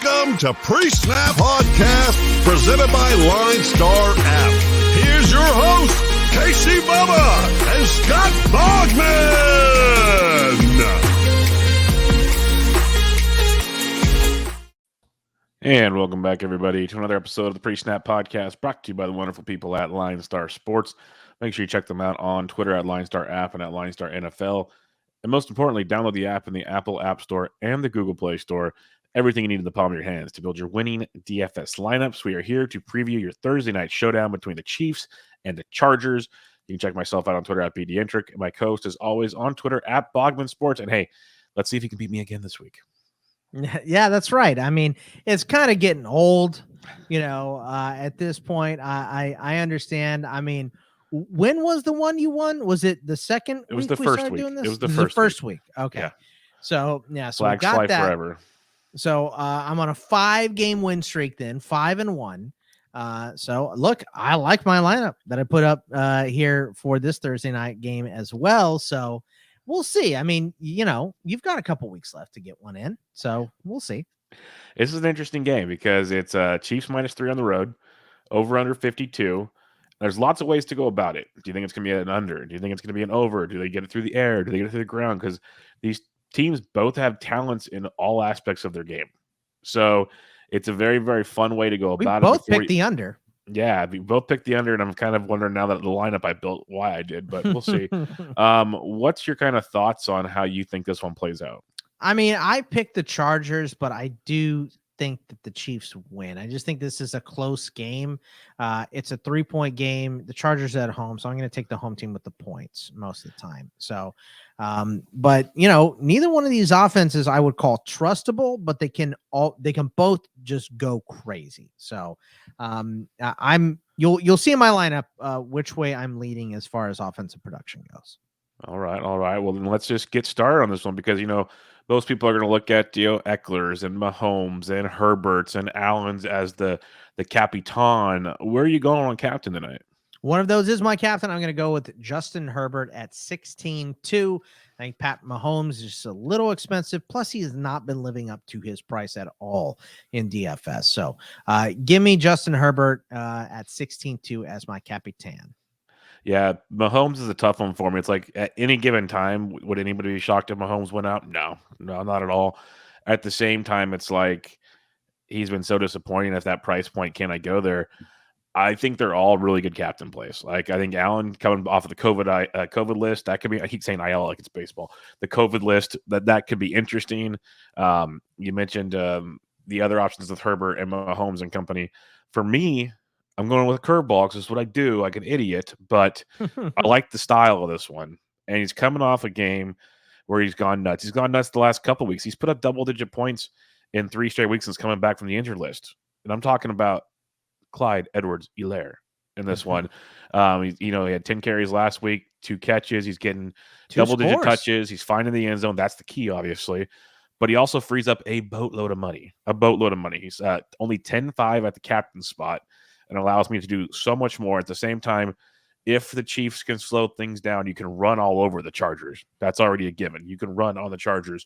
Welcome to Pre-Snap Podcast, presented by LineStar app. Here's your host, Casey Bubba and Scott Bogman. And welcome back, everybody, to another episode of the Pre-Snap Podcast, brought to you by the wonderful people at LineStar Sports. Make sure you check them out on Twitter at LineStar app and at LineStar NFL. And most importantly, download the app in the Apple App Store and the Google Play Store. Everything you need in the palm of your hands to build your winning DFS lineups. We are here to preview your Thursday night showdown between the Chiefs and the Chargers. You can check myself out on Twitter at BDentric. And my co-host is always on Twitter at Bogman Sports. And hey, let's see if you can beat me again this week. Yeah, that's right. I mean, it's kind of getting old, at this point. I understand. I mean, when was the one you won? Was it the second? It was the first week. Doing this? It was the first week. Okay. Yeah. So we Flags got fly that forever. So I'm on a 5-game win streak then, 5-1. So look, I like my lineup that I put up here for this Thursday night game as well. So we'll see. I mean, you've got a couple weeks left to get one in. So we'll see. This is an interesting game because it's Chiefs -3 on the road, over under 52. There's lots of ways to go about it. Do you think it's going to be an under? Do you think it's going to be an over? Do they get it through the air? Do they get it through the ground? Because these teams both have talents in all aspects of their game. So it's a very, very fun way to go about it. We both picked the under. Yeah, we both picked the under, and I'm kind of wondering now that the lineup I built why I did, but we'll see. What's your kind of thoughts on how you think this one plays out? I mean, I picked the Chargers, but I do think that the Chiefs win. I just think this is a close game. It's a 3-point game. The Chargers are at home, so I'm going to take the home team with the points most of the time. So, but neither one of these offenses I would call trustable, but they can both just go crazy. So, you'll see in my lineup which way I'm leading as far as offensive production goes. All right. Well, then let's just get started on this one because most people are going to look at Ecklers and Mahomes and Herberts and Allens as the Capitan. Where are you going on captain tonight? One of those is my captain. I'm going to go with Justin Herbert at 16-2. I think Pat Mahomes is just a little expensive. Plus, he has not been living up to his price at all in DFS. So give me Justin Herbert at 16-2 as my Capitan. Yeah, Mahomes is a tough one for me. It's like at any given time, would anybody be shocked if Mahomes went out? No, not at all. At the same time, it's like he's been so disappointing at that price point. Can I go there? I think they're all really good captain plays. Like I think Allen coming off of the COVID list, that could be. I keep saying IL like it's baseball. The COVID list that could be interesting. You mentioned the other options with Herbert and Mahomes and company. For me, I'm going with a curveball because it's what I do, like an idiot, but I like the style of this one. And he's coming off a game where he's gone nuts. He's gone nuts the last couple of weeks. He's put up double-digit points in 3 straight weeks since coming back from the injured list. And I'm talking about Clyde Edwards-Helaire in this one. He had 10 carries last week, 2 catches. He's getting double-digit touches. He's finding the end zone. That's the key, obviously. But he also frees up a boatload of money. He's only 10-5 at the captain spot. And allows me to do so much more. At the same time, if the Chiefs can slow things down, you can run all over the Chargers. That's already a given. You can run on the Chargers.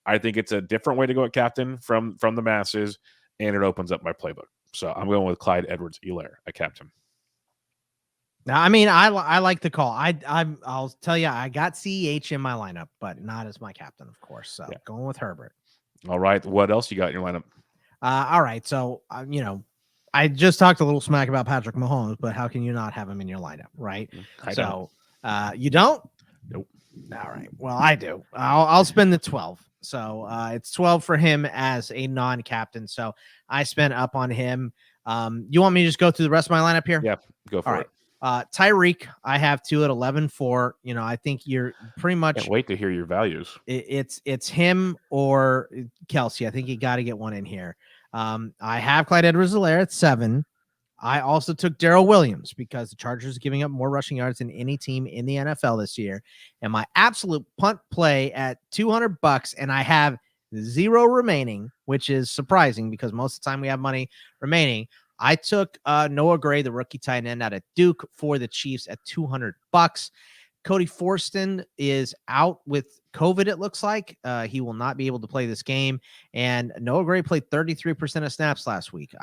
I think it's a different way to go at captain from the masses, and it opens up my playbook. So I'm going with Clyde Edwards-Helaire at captain. Now, I mean, I like the call. I'll tell you, I got CEH in my lineup, but not as my captain, of course. So going with Herbert. All right. What else you got in your lineup? All right. So, I just talked a little smack about Patrick Mahomes, but how can you not have him in your lineup, right? You don't? Nope. All right. Well, I do. I'll spend the 12. So it's 12 for him as a non-captain. So I spent up on him. You want me to just go through the rest of my lineup here? Yeah, go for it. Tyreek, I have 2 at 11-4. I think you're pretty much. Can't wait to hear your values. It's him or Kelsey. I think you got to get one in here. I have Clyde Edwards-Helaire at 7. I also took Darrell Williams because the Chargers are giving up more rushing yards than any team in the NFL this year. And my absolute punt play at $200, and I have 0 remaining, which is surprising because most of the time we have money remaining. I took Noah Gray, the rookie tight end out of Duke for the Chiefs at $200. Cody Forston is out with COVID, it looks like. He will not be able to play this game. And Noah Gray played 33% of snaps last week.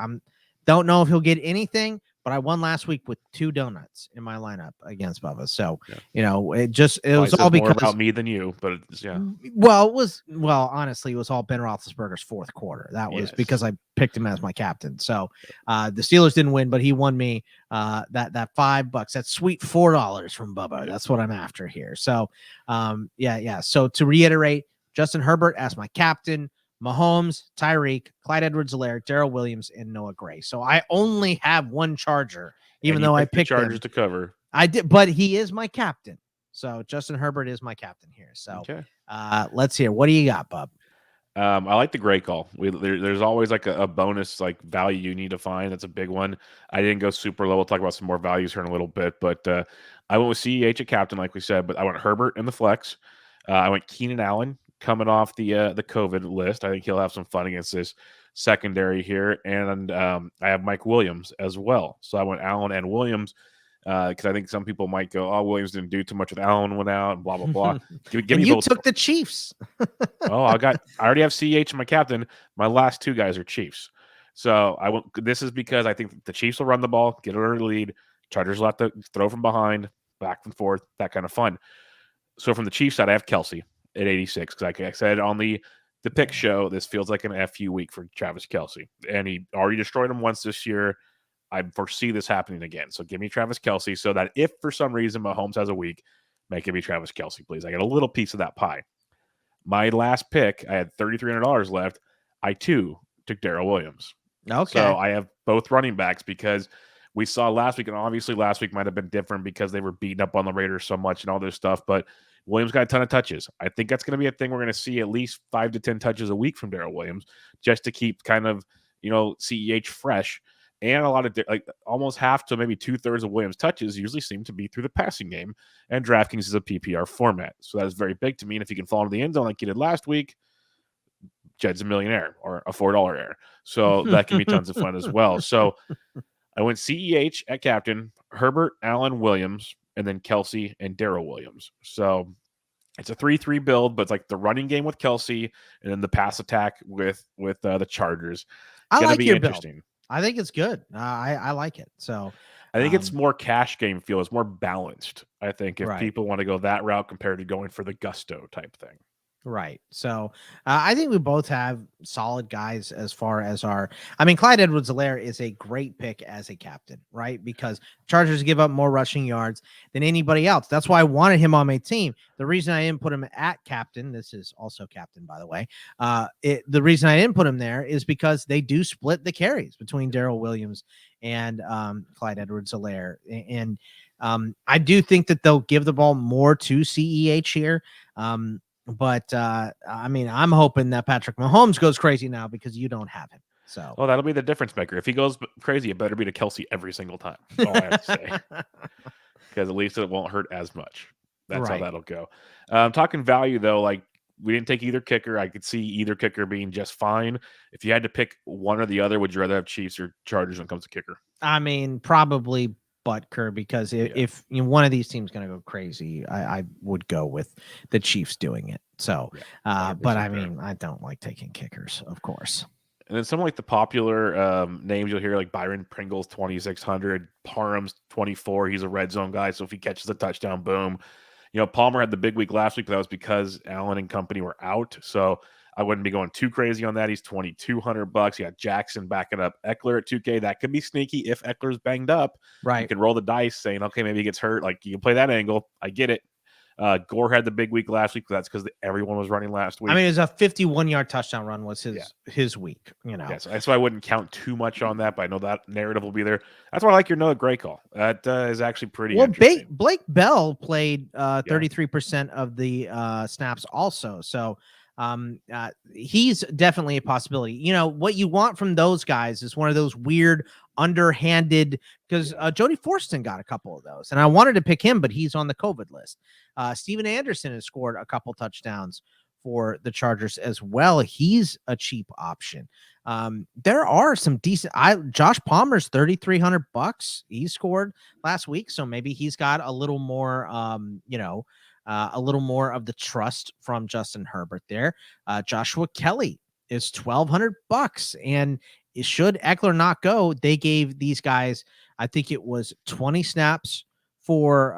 Don't know if he'll get anything, but I won last week with 2 donuts in my lineup against Bubba. So, it was all because more about me than you, but honestly, it was all Ben Roethlisberger's fourth quarter. That was because I picked him as my captain. So, the Steelers didn't win, but he won me that $5, that sweet $4 from Bubba. That's what I'm after here. So, So to reiterate, Justin Herbert as my captain, Mahomes, Tyreek, Clyde Edwards-Helaire, Darrell Williams, and Noah Gray. So I only have one Charger, even though I picked Chargers to cover. I did, but he is my captain. So Justin Herbert is my captain here. So let's hear. What do you got, Bub? I like the Gray call. There's always like a bonus like value you need to find. That's a big one. I didn't go super low. We'll talk about some more values here in a little bit, but I went with CEH at captain, like we said, but I went Herbert in the flex. I went Keenan Allen coming off the COVID list. I think he'll have some fun against this secondary here. And I have Mike Williams as well. So I went Allen and Williams because I think some people might go, oh, Williams didn't do too much with Allen went out and blah, blah, blah. Give me you both. Took the Chiefs. I already have CH in my captain. My last 2 guys are Chiefs. So this is because I think the Chiefs will run the ball, get an early lead. Chargers will have to throw from behind, back and forth, that kind of fun. So from the Chiefs side, I have Kelsey at 86 because like I said on the pick show, this feels like an FU week for Travis Kelce, and he already destroyed him once this year. I foresee this happening again. So give me Travis Kelce so that if for some reason Mahomes has a week, make it be Travis Kelce, please. I get a little piece of that pie. My last pick, I had $3,300 left. I too took Darrell Williams. Okay. So I have both running backs because we saw last week, and obviously last week might have been different because they were beating up on the Raiders so much and all this stuff, but Williams got a ton of touches. I think that's going to be a thing we're going to see at least 5 to 10 touches a week from Darrell Williams just to keep kind of, CEH fresh. And a lot of almost half to maybe 2/3 of Williams' touches usually seem to be through the passing game, and DraftKings is a PPR format. So that is very big to me. And if you can fall into the end zone like you did last week, Jed's a millionaire or a $4 heir. So that can be tons of fun as well. So I went CEH at captain, Herbert, Allen, Williams, and then Kelsey and Darrell Williams. So it's a 3-3 build, but it's like the running game with Kelsey and then the pass attack with the Chargers. It's going to be interesting. Build. I think it's good. I like it. So I think it's more cash game feel. It's more balanced. I think if people want to go that route compared to going for the gusto type thing. Right. So I think we both have solid guys as far as Clyde Edwards-Helaire is a great pick as a captain, right? Because Chargers give up more rushing yards than anybody else. That's why I wanted him on my team. The reason I didn't put him at captain, this is also captain, by the way. The reason I didn't put him there is because they do split the carries between Darrell Williams and Clyde Edwards-Helaire. And I do think that they'll give the ball more to CEH here. But I'm hoping that Patrick Mahomes goes crazy now because you don't have him. So, that'll be the difference maker. If he goes crazy, it better be to Kelsey every single time. That's all I have to say. Because at least it won't hurt as much. That's how that'll go. Talking value though, like we didn't take either kicker. I could see either kicker being just fine. If you had to pick one or the other, would you rather have Chiefs or Chargers when it comes to kicker? Probably Butker, because if one of these teams going to go crazy, I would go with the Chiefs doing it. So, but I don't like taking kickers, of course. And then some like the popular names you'll hear, like Byron Pringle's 2,600, Parham's 24. He's a red zone guy, so if he catches a touchdown, boom. Palmer had the big week last week, but that was because Allen and company were out. So I wouldn't be going too crazy on that. He's $2,200. You got Jackson backing up Eckler at 2K. That could be sneaky if Eckler's banged up. Right. You can roll the dice saying, okay, maybe he gets hurt. Like you can play that angle. I get it. Gore had the big week last week, but that's because everyone was running last week. It was a 51-yard touchdown run was his week. Yes, so I wouldn't count too much on that, but I know that narrative will be there. That's why I like your Noah Gray call. That is actually pretty interesting. Blake Bell played 33% of the snaps also. So he's definitely a possibility. What you want from those guys is one of those weird underhanded, because Jody Forston got a couple of those and I wanted to pick him, but he's on the COVID list. Steven Anderson has scored a couple touchdowns for the Chargers as well. He's a cheap option. There are some decent. Josh Palmer's $3,300. He scored last week, so maybe he's got a little more, a little more of the trust from Justin Herbert there. Joshua Kelly is $1,200, and should Eckler not go, they gave these guys, I think it was 20 snaps for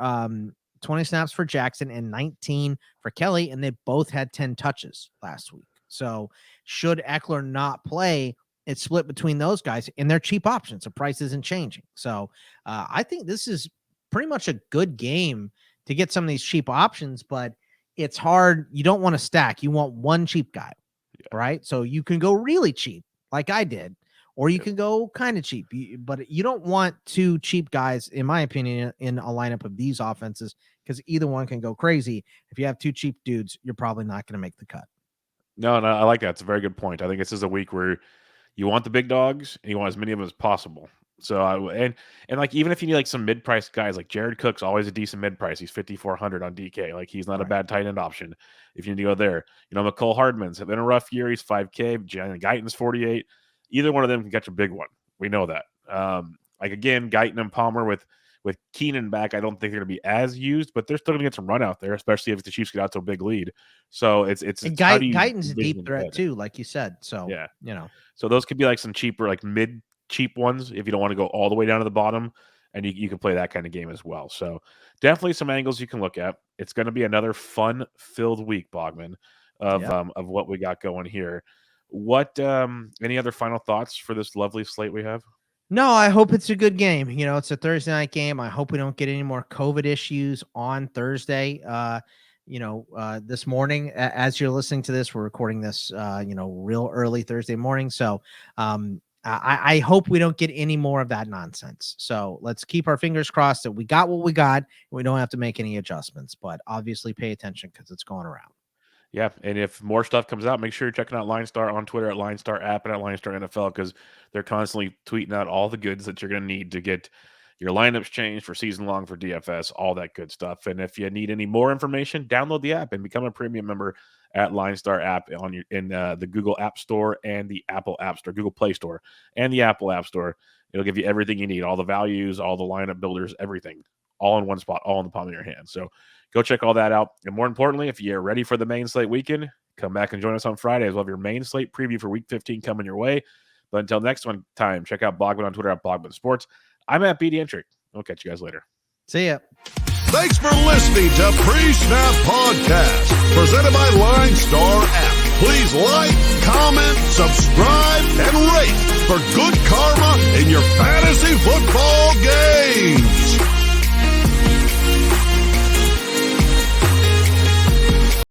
Jackson and 19 for Kelly, and they both had 10 touches last week. So should Eckler not play, it's split between those guys, and they're cheap options. The price isn't changing. So I think this is pretty much a good game to get some of these cheap options, but it's hard. You don't want to stack. You want one cheap guy, right? So you can go really cheap like I did, or you can go kind of cheap, but you don't want two cheap guys, in my opinion, in a lineup of these offenses, because either one can go crazy. If you have two cheap dudes, you're probably not going to make the cut. No, I like that. It's a very good point. I think this is a week where you want the big dogs and you want as many of them as possible. So and like, even if you need like some mid-priced guys, like Jared Cook's always a decent mid-price. He's 5,400 on DK. Like, he's not a bad tight end option if you need to go there. McCole Hardman's been a rough year. He's 5K. Guyton's 48. Either one of them can catch a big one. We know that. Like, again, Guyton and Palmer with Keenan back, I don't think they're going to be as used, but they're still going to get some run out there, especially if the Chiefs get out to a big lead. So it's Guyton's a deep threat too, like you said. So yeah, so those could be like some cheaper, like mid cheap ones if you don't want to go all the way down to the bottom, and you can play that kind of game as well. So definitely some angles you can look at. It's going to be another fun-filled week, Bogman, of what we got going here. What any other final thoughts for this lovely slate we have? No, I hope it's a good game. It's a Thursday night game. I hope we don't get any more COVID issues on Thursday. This morning, as you're listening to this, we're recording this, real early Thursday morning. So I hope we don't get any more of that nonsense. So let's keep our fingers crossed that we got what we got. And we don't have to make any adjustments, but obviously pay attention because it's going around. Yeah, and if more stuff comes out, make sure you're checking out LineStar on Twitter at LineStar app and at LineStar NFL, because they're constantly tweeting out all the goods that you're going to need to get your lineups changed for season long, for DFS, all that good stuff. And if you need any more information, download the app and become a premium member at LineStar app in the Google App Store and the Apple App Store, Google Play Store and the Apple App Store. It'll give you everything you need, all the values, all the lineup builders, everything, all in one spot, all in the palm of your hand. So go check all that out. And more importantly, if you're ready for the main slate weekend, come back and join us on Friday as we'll have your main slate preview for Week 15 coming your way. But until next time, check out Bogman on Twitter at Bogman Sports. I'm at BDentric. We'll catch you guys later. See ya. Thanks for listening to Pre-Snap Podcast, presented by LineStar app. Please like, comment, subscribe, and rate for good karma in your fantasy football games.